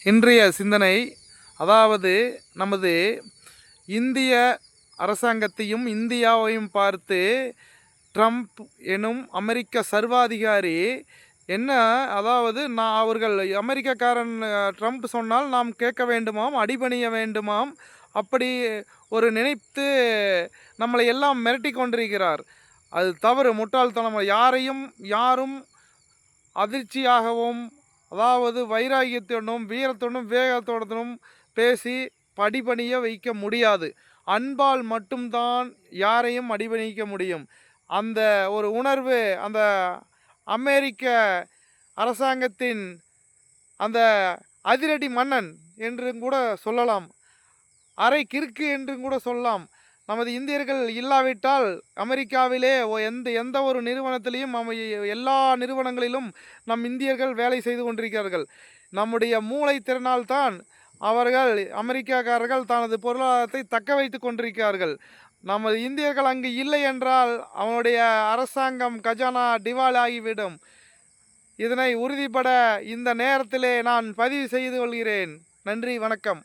இன்றைய சிந்தனை, அதாவது நமது இந்திய அரசாங்கத்தையும் இந்தியாவையும் பார்த்து ட்ரம்ப் எனும் அமெரிக்க சர்வாதிகாரி என்ன, அதாவது அவர்கள் அமெரிக்கக்காரன் ட்ரம்ப் சொன்னால் நாம் கேட்க வேண்டுமாம், அடிபணிய வேண்டுமாம், அப்படி ஒரு நினைத்து நம்மளை எல்லாம் மிரட்டி கொண்டிருக்கிறார். அது தவறு, முட்டாள்தனம். யாரும் அதிர்ச்சியாகவும், அதாவது வைராகியத்துடனும் வீரத்துடனும் வேகத்துடனும் பேசி அடிபணிய வைக்க முடியாது. அன்பால் மட்டும்தான் யாரையும் அடிபணிக்க முடியும். அந்த ஒரு உணர்வு அந்த அமெரிக்க அரசாங்கத்தின் அந்த அதிரடி மன்னன் என்று கூட சொல்லலாம், அரை கிறுக்கு என்று கூட சொல்லலாம். நமது இந்தியர்கள் இல்லாவிட்டால் அமெரிக்காவிலே எந்த ஒரு நிறுவனத்திலையும் எல்லா நிறுவனங்களிலும் நம் இந்தியர்கள் வேலை செய்து கொண்டிருக்கிறார்கள். நம்முடைய மூளை திறனால் தான் அவர்கள் அமெரிக்காக்காரர்கள் தனது பொருளாதாரத்தை தக்க வைத்து கொண்டிருக்கிறார்கள். நமது இந்தியர்கள் அங்கு இல்லை என்றால் அவனுடைய அரசாங்கம் கஜானா திவாலாகிவிடும். இதனை உறுதிப்பட இந்த நேரத்திலே நான் பதிவு செய்து கொள்கிறேன். நன்றி, வணக்கம்.